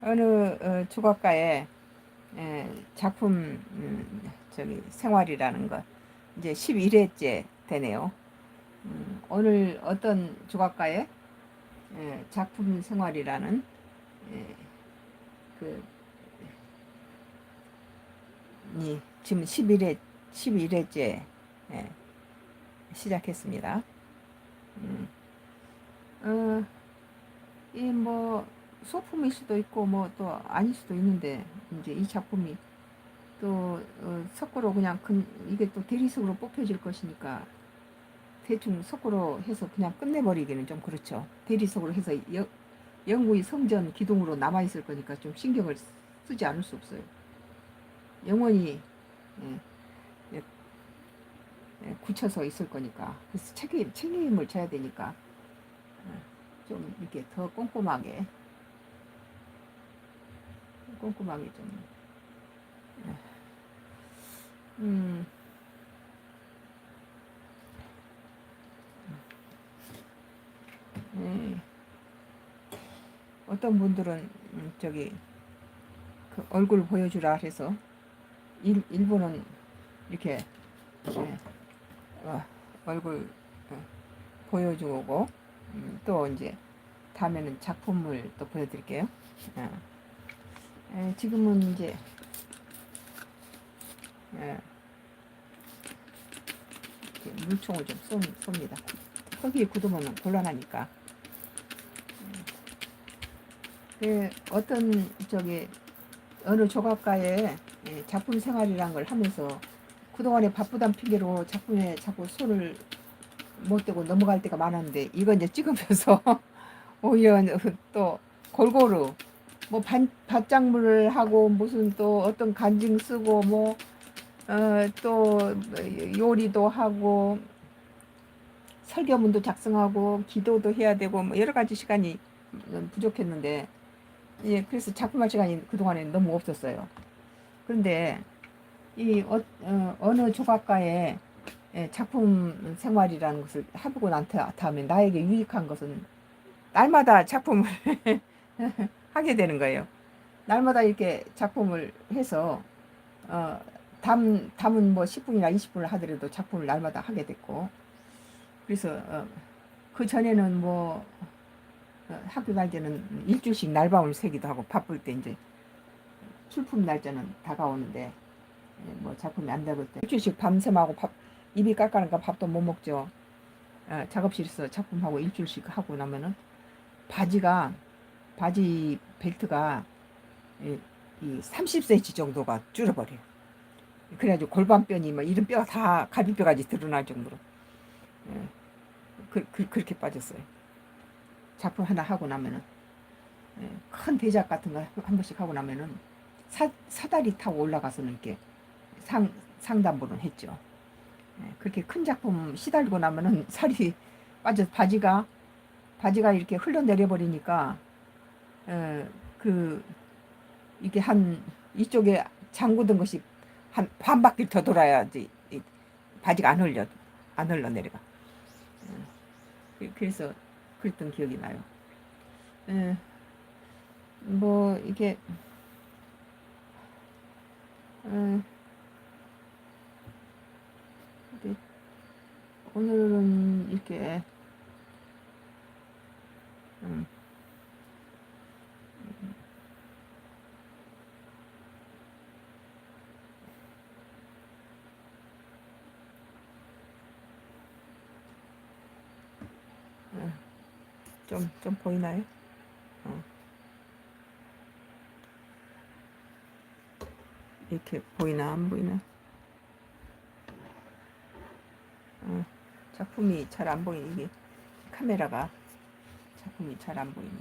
어느 조각가의 작품 생활이라는 것 이제 11회째 되네요. 오늘 어떤 조각가의 작품 생활이라는 에, 그 지금 11회째 시작했습니다. 음, 어, 이 뭐 소품일 수도 있고 뭐 또 아닐 수도 있는데 이제 이 작품이 또 석고로 그냥 이게 또 대리석으로 뽑혀질 것이니까 대충 석고로 해서 그냥 끝내버리기는 좀 그렇죠. 대리석으로 해서 영구히 성전 기둥으로 남아있을 거니까 좀 신경을 쓰지 않을 수 없어요. 영원히 예, 예, 굳혀서 있을 거니까. 그래서 책임을 져야 되니까 좀 이렇게 더 꼼꼼하게 좀 음, 예, 어떤 분들은 저기 그 얼굴 보여주라 해서 일부는 이렇게 예, 얼굴 보여주고 또 이제 다음에는 작품을 또 보여드릴게요. 지금은 이제 예, 물총을 좀 쏩니다. 거기에 굳으면 곤란하니까. 어떤 저기 어느 조각가의 작품 생활이란 걸 하면서 그동안에 바쁘단 핑계로 작품에 자꾸 손을 못 대고 넘어갈 때가 많았는데 이거 이제 찍으면서 오히려 또 골고루 뭐 밭작물을 하고 무슨 또 어떤 간증 쓰고 뭐 또 요리도 하고 설교문도 작성하고 기도도 해야 되고 뭐 여러 가지 시간이 부족했는데 예, 그래서 작품할 시간이 그동안에 너무 없었어요. 그런데 이 어느 조각가의 작품 생활이라는 것을 해보고 난 다음에 나에게 유익한 것은 날마다 작품을 하게 되는 거예요. 날마다 이렇게 작품을 해서 어, 담은 뭐 10분이나 20분을 하더라도 작품을 날마다 하게 됐고 그래서 그 전에는 뭐 학교 갈 때는 일주일씩 날밤을 새기도 하고 바쁠 때 이제 출품 날짜는 다가오는데 뭐 작품이 안 되고 때 일주일씩 밤샘하고 입이 깎아니까 밥도 못 먹죠. 작업실에서 작품하고 일주일씩 하고 나면은 바지가 바지 벨트가 이 30cm 정도가 줄어버려요. 그래가지고 골반뼈니 뭐 이런 뼈가 다 갈비뼈까지 드러날 정도로 예, 그렇게 빠졌어요. 작품 하나 하고 나면은 큰 대작 같은 거 한 번씩 하고 나면은 사다리 타고 올라가서는 이렇게 상담부는 했죠. 그렇게 큰 작품 시달리고 나면은 살이 빠져 바지가 이렇게 흘러내려 버리니까 그 이게 한 이쪽에 잠그던 것이 한 반 바퀴 더 돌아야지 바지가 안 흘러 내려가. 그래서 그랬던 기억이 나요. 에, 뭐 이게 에, 오늘은 이렇게 음, 좀 보이나요? 어, 이렇게 보이나 안 보이나? 작품이 잘 안 보이네. 이게 카메라가 작품이 잘 안 보이네.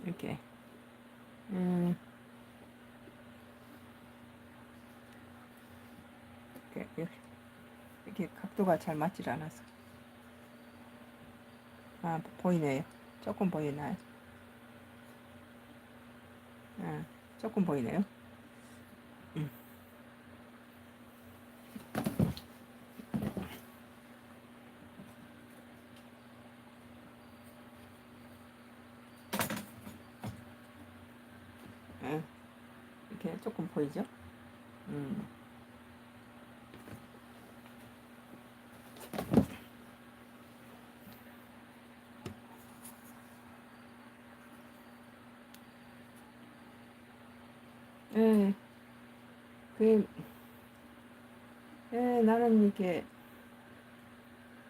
이렇게 음, 이렇게 각도가 잘 맞질 않아서 보이네요. 조금 보이나요? 조금 보이네요. 음. 이렇게 조금 보이죠? 음. 예, 그, 예, 나는 이렇게,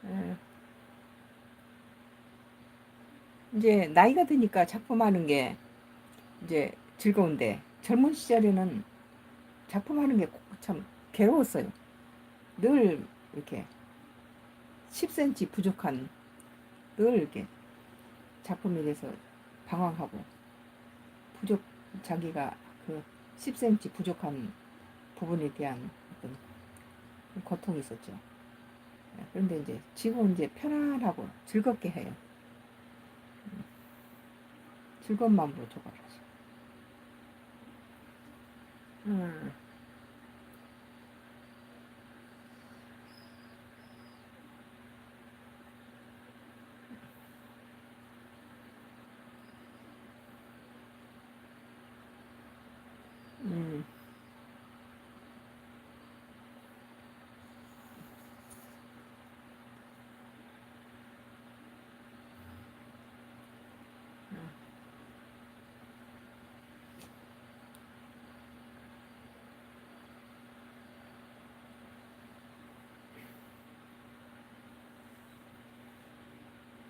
예, 이제 나이가 드니까 작품하는 게 이제 즐거운데 젊은 시절에는 작품하는 게 참 괴로웠어요. 늘 이렇게 10cm 부족한, 늘 이렇게 작품에 대해서 방황하고 부족, 자기가 그 10cm 부족한 부분에 대한 어떤 고통이 있었죠. 그런데 이제 지금은 이제 편안하고 즐겁게 해요. 즐거운 마음으로 조각하죠. 음, 음,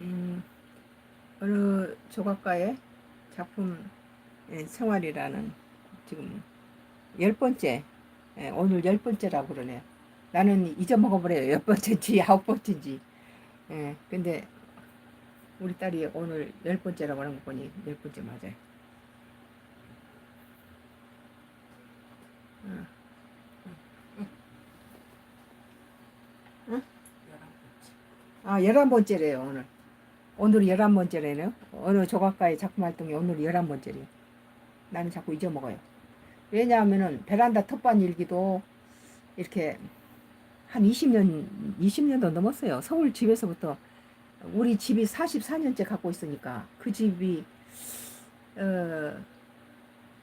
음, 어느 조각가의 작품 생활이라는 지금 10번째, 오늘 10번째라고 그러네요. 나는 잊어먹어버려요. 10번째인지 9번째인지. 근데 우리 딸이 오늘 10번째라고 하는 거 보니 10번째 맞아요. 응. 응? 아, 11번째래요, 오늘. 오늘이 11번째래요. 어느 조각가의 작품 활동이 오늘 11번째래요. 나는 자꾸 잊어먹어요. 왜냐하면은 베란다 텃밭 일기도 이렇게 한 20년도 넘었어요. 서울 집에서부터 우리 집이 44년째 갖고 있으니까 그 집이 어,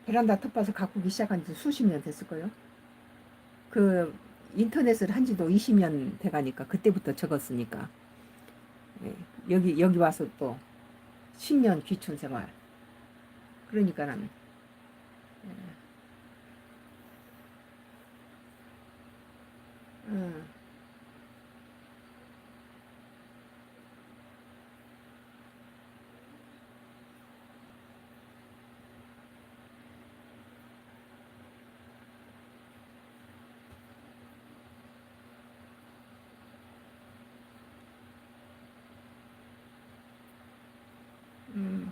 베란다 텃밭을 가꾸기 시작한 지 수십 년 됐을 거요. 그 인터넷을 한 지도 20년 돼가니까 그때부터 적었으니까 예, 여기 와서 또 10년 귀촌 생활. 그러니까는 음, 음,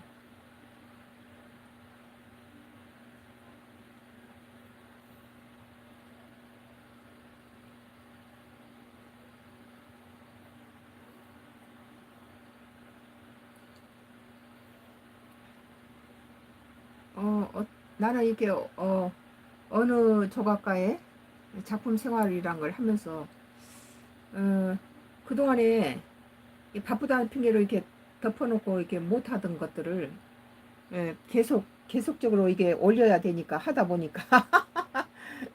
나는 이렇게 어느 조각가의 작품 생활이란 걸 하면서 그동안에 바쁘다는 핑계로 이렇게 덮어놓고 이렇게 못하던 것들을 계속적으로 이게 올려야 되니까 하다 보니까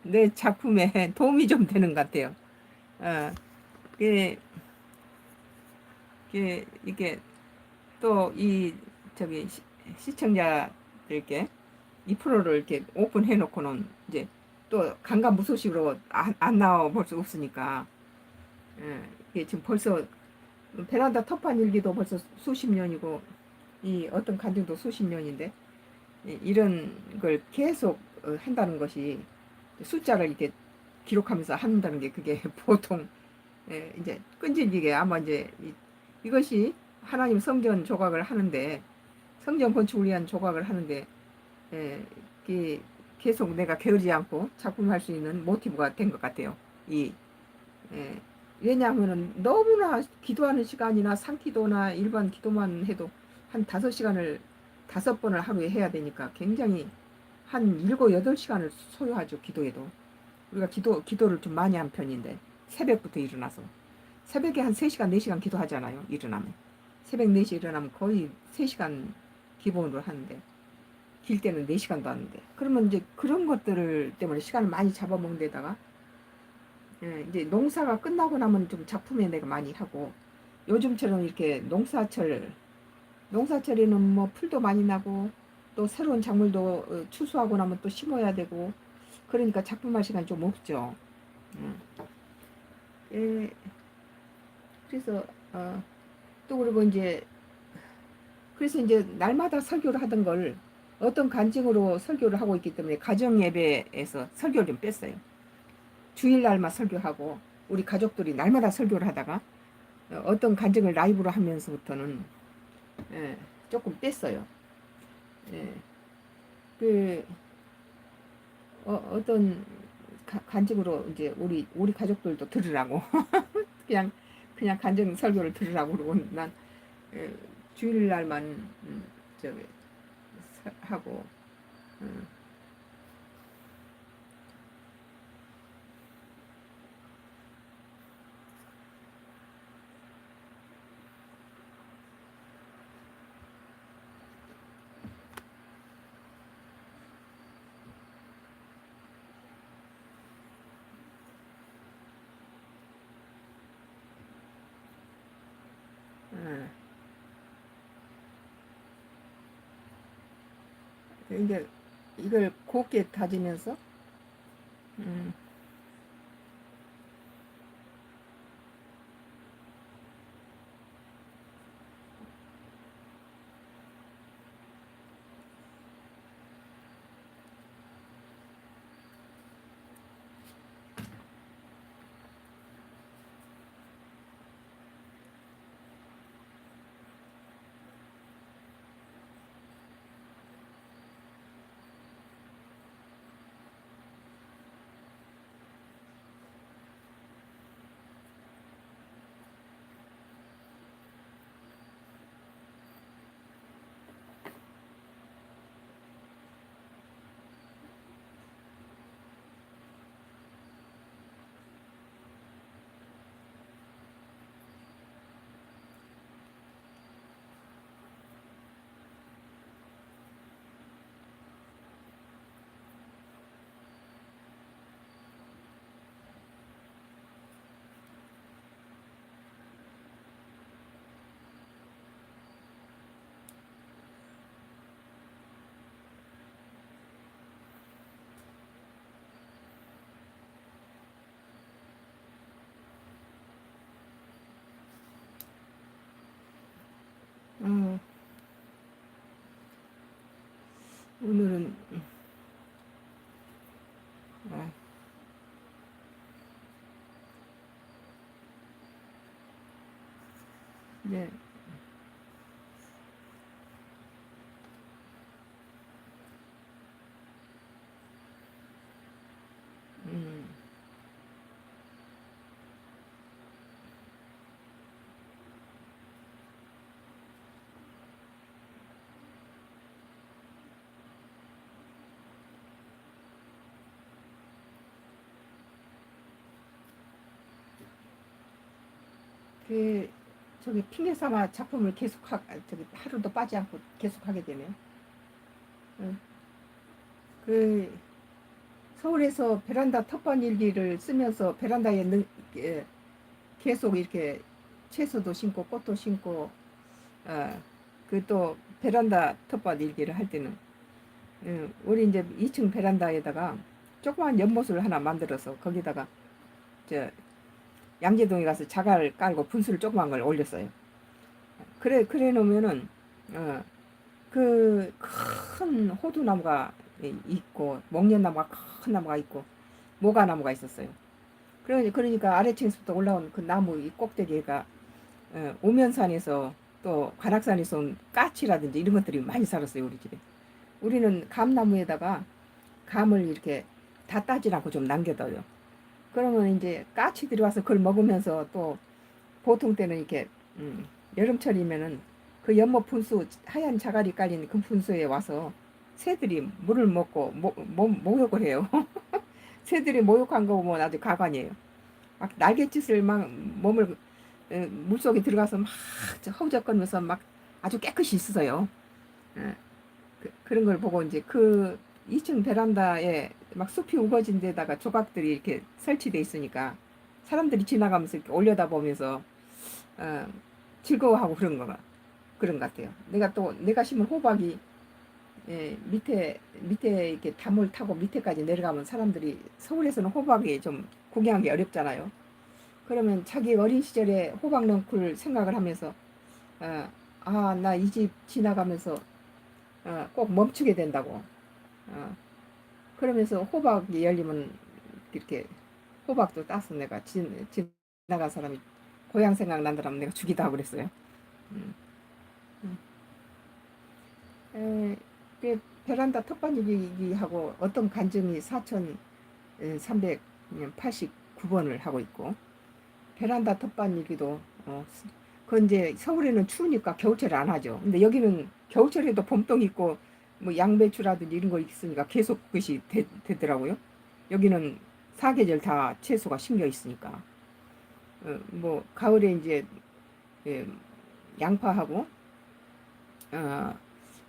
내 작품에 도움이 좀 되는 것 같아요. 어, 이게, 이게 또 이 저기 시청자들께 이 프로를 이렇게 오픈해 놓고는 이제 또 강간무소식으로 안 나와 볼 수 없으니까 이게 지금 벌써 베란다 텃밭 일기도 벌써 수십 년이고 이 어떤 간증도 수십 년인데 이런 걸 계속 한다는 것이 숫자를 이렇게 기록하면서 한다는 게 그게 보통 이제 끈질기게 아마 이제 이것이 하나님 성전 조각을 하는데 성전 건축을 위한 조각을 하는데 이게 계속 내가 게으르지 않고 작품할 수 있는 모티브가 된 것 같아요. 이 예, 왜냐하면은 너무나 기도하는 시간이나 상기도나 일반 기도만 해도 한 5시간을 5번을 하루에 해야 되니까 굉장히 한 7, 8시간을 소요하죠. 기도에도. 우리가 기도를 좀 많이 한 편인데 새벽부터 일어나서 새벽에 한 3시간, 4시간 기도하잖아요. 일어나면. 새벽 4시 일어나면 거의 3시간 기본으로 하는데 길 때는 4시간도 하는데. 그러면 이제 그런 것들 때문에 시간을 많이 잡아먹는 데다가, 예, 이제 농사가 끝나고 나면 좀 작품에 내가 많이 하고, 요즘처럼 이렇게 농사철에는 뭐 풀도 많이 나고, 또 새로운 작물도 추수하고 나면 또 심어야 되고, 그러니까 작품할 시간이 좀 없죠. 음. 예, 그래서, 또 그리고 이제, 그래서 이제 날마다 설교를 하던 걸 어떤 간증으로 설교를 하고 있기 때문에 가정 예배에서 설교를 좀 뺐어요. 주일날만 설교하고 우리 가족들이 날마다 설교를 하다가 어떤 간증을 라이브로 하면서부터는, 예, 조금 뺐어요. 예, 그 어떤 간증으로 이제 우리 가족들도 들으라고 그냥 간증 설교를 들으라고 그러고 난, 예, 주일날만 저기 하고. 음, 음. 이제 이걸 곱게 다지면서, 음, 어, 오늘은, 아, 네, 음, 그 저기 핑계 삼아 작품을 저기 하루도 빠지 않고 계속 하게 되네요. 어, 그 서울에서 베란다 텃밭 일기를 쓰면서 베란다에 예, 계속 이렇게 채소도 심고 꽃도 심고, 그 또 베란다 텃밭 일기를 할 때는, 우리 이제 2층 베란다에다가 조그만 연못을 하나 만들어서 거기다가 저 양재동에 가서 자갈 깔고 분수를 조그만 걸 올렸어요. 그래 놓으면은, 어, 그 큰 호두나무가 있고 목련나무가 큰 나무가 있고 모가나무가 있었어요. 그러니까 아래층에서부터 올라온 그 나무 이 꼭대기가, 오면산에서 또 관악산에서 온 까치라든지 이런 것들이 많이 살았어요 우리 집에. 우리는 감나무에다가 감을 이렇게 다 따지 않고 좀 남겨둬요. 그러면 이제 까치들이 와서 그걸 먹으면서 또 보통 때는 이렇게, 여름철이면은 그 연못 분수 하얀 자갈이 깔린 그 분수에 와서 새들이 물을 먹고 목욕을 해요. 새들이 목욕한 거 보면 아주 가관이에요. 막 날갯짓을 막 몸을 물속에 들어가서 막 허우적거리면서 막 아주 깨끗이 씻어요. 예. 그런 걸 보고 이제 그 2층 베란다에 막 숲이 우거진 데다가 조각들이 이렇게 설치돼 있으니까 사람들이 지나가면서 이렇게 올려다보면서 어, 즐거워하고 그런 것 같아요. 내가 심은 호박이 밑에 이렇게 담을 타고 밑에까지 내려가면 사람들이 서울에서는 호박이 좀 구경하기 어렵잖아요. 그러면 자기 어린 시절에 호박 넝쿨 생각을 하면서 어, 나 이 집 지나가면서 꼭 멈추게 된다고. 어, 그러면서 호박이 열리면 이렇게 호박도 따서 내가 지나간 사람이 고향 생각난다면 내가 주기도 하고 그랬어요. 음, 음. 그 베란다 텃밭일기하고 어떤 간증이 4,389번을 하고 있고 베란다 텃밭일기도 그건 이제 서울에는 추우니까 겨울철에 안 하죠. 근데 여기는 겨울철에도 봄동 있고 뭐 양배추라든지 이런 거 있으니까 계속 그것이 되더라고요. 여기는 사계절 다 채소가 심겨 있으니까 뭐 가을에 이제 예, 양파하고 어,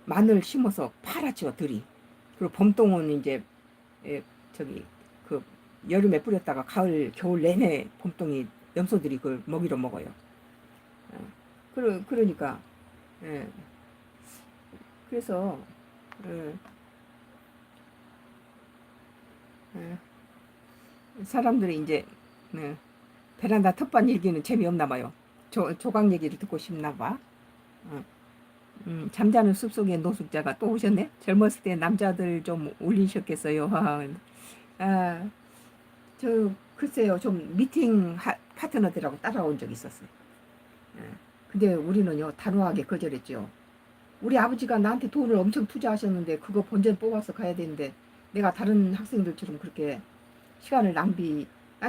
마늘 심어서 팔았죠 들이. 그리고 봄동은 이제 예, 저기 그 여름에 뿌렸다가 가을 겨울 내내 봄동이 염소들이 그걸 먹이로 먹어요. 어, 그러니까 예, 그래서 예, 예, 사람들이 이제 예, 베란다 텃밭 얘기는 재미없나 봐요. 조각 얘기를 듣고 싶나 봐. 어, 잠자는 숲속의 노숙자가 또 오셨네. 젊었을 때 남자들 좀 울리셨겠어요. 아, 글쎄요, 좀 미팅 파트너들하고 따라온 적이 있었어요. 예. 근데 우리는요, 단호하게 거절했죠. 우리 아버지가 나한테 돈을 엄청 투자하셨는데 그거 본전 뽑아서 가야 되는데 내가 다른 학생들처럼 그렇게 시간을 난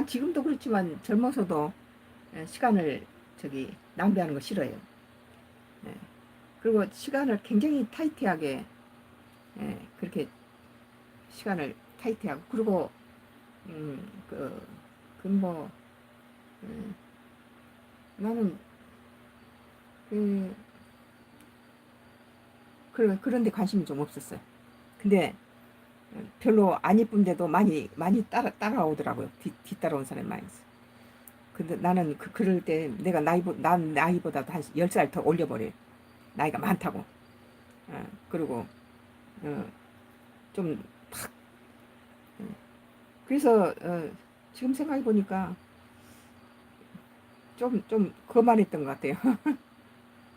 지금도 그렇지만 젊어서도 시간을 낭비하는 거 싫어요. 예. 그리고 시간을 굉장히 타이트하게 그렇게 시간을 타이트하고 그리고 음, 그, 뭐 음, 나는 그, 그런데 관심이 좀 없었어요. 근데 별로 안 이쁜데도 많이 따라오더라고요. 뒤따라온 사람이 많이 있어요. 근데 나는 그럴 때 내가 난 나이보다도 한 10살 더 올려버려요. 나이가 많다고. 그리고 좀 탁, 그래서 지금 생각해 보니까 좀 그만했던 것 같아요.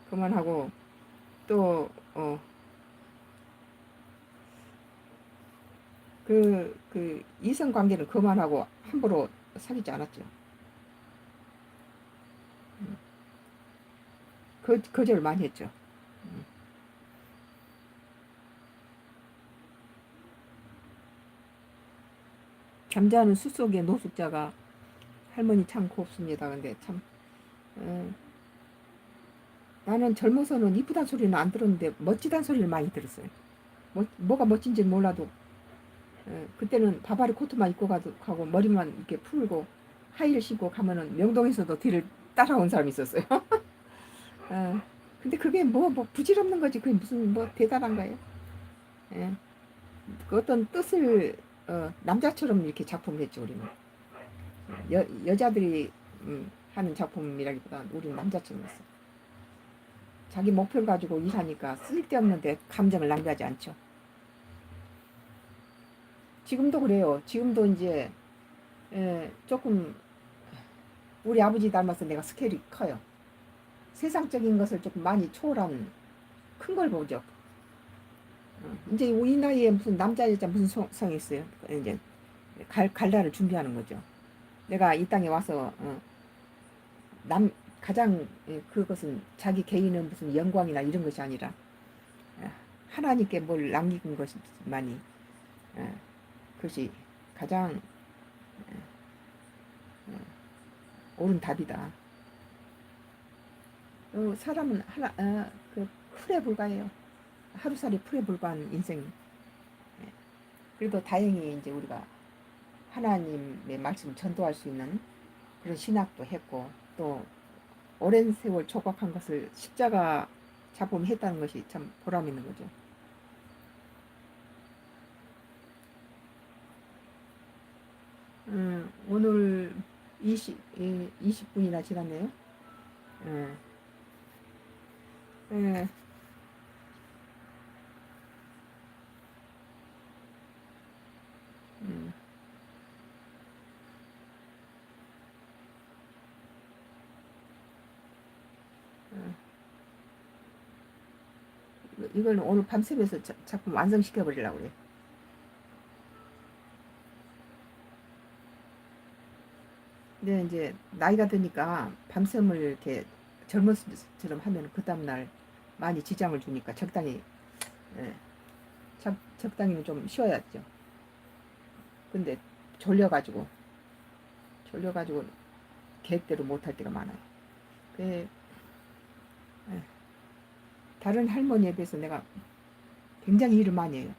그만하고 또 이성 관계는 그만하고 함부로 사귀지 않았죠. 거절 많이 했죠. 음. 잠자는 숲속의 노숙자가 할머니 참 곱습니다. 근데 참 어, 나는 젊어서는 이쁘단 소리는 안 들었는데 멋지단 소리를 많이 들었어요. 뭐가 멋진지 몰라도 그때는 바바리 코트만 입고 가고 머리만 이렇게 풀고 하이힐 신고 가면은 명동에서도 뒤를 따라온 사람이 있었어요. 어, 근데 그게 뭐 부질없는 거지. 그게 무슨 뭐 대단한 거예요. 예. 그 어떤 뜻을 남자처럼 이렇게 작품을 했죠 우리는. 여자들이 하는 작품이라기보다는 우리는 남자처럼 했어. 자기 목표를 가지고 일하니까 쓸데없는데 감정을 낭비하지 않죠. 지금도 그래요. 지금도 이제 조금 우리 아버지 닮아서 내가 스케일이 커요. 세상적인 것을 조금 많이 초월한 큰 걸 보죠. 이제 이 나이에 무슨 남자 여자 무슨 성이 있어요. 이제 갈 날을 준비하는 거죠. 내가 이 땅에 와서 가장 그것은 자기 개인의 무슨 영광이나 이런 것이 아니라 하나님께 뭘 남긴 것만이 그것이 가장 옳은 답이다. 사람은 풀에 불과해요. 하루살이 풀에 불과한 인생. 그래도 다행히 이제 우리가 하나님의 말씀을 전도할 수 있는 그런 신학도 했고 또 오랜 세월 조각한 것을 십자가 작품했다는 것이 참 보람 있는 거죠. 오늘 20분이나 지났네요. 예, 예, 음, 이걸 오늘 밤새면서 작품 완성시켜 버리려고 그래. 근데 이제 나이가 드니까 밤샘을 이렇게 젊었을 때처럼 하면 그 다음날 많이 지장을 주니까 적당히, 예, 적당히는 좀 쉬어야죠. 근데 졸려가지고, 졸려가지고 계획대로 못할 때가 많아요. 그, 예, 다른 할머니에 비해서 내가 굉장히 일을 많이 해요.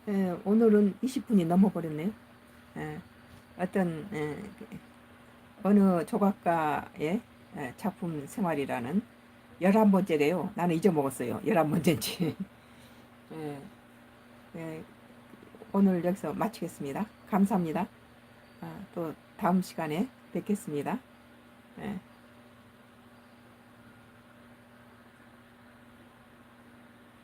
예, 오늘은 20분이 넘어버렸네요. 예, 어떤, 어느 조각가의 작품 생활이라는 11번째래요. 나는 잊어먹었어요. 11번째인지. 예, 예, 오늘 여기서 마치겠습니다. 감사합니다. 또 다음 시간에 뵙겠습니다. 예.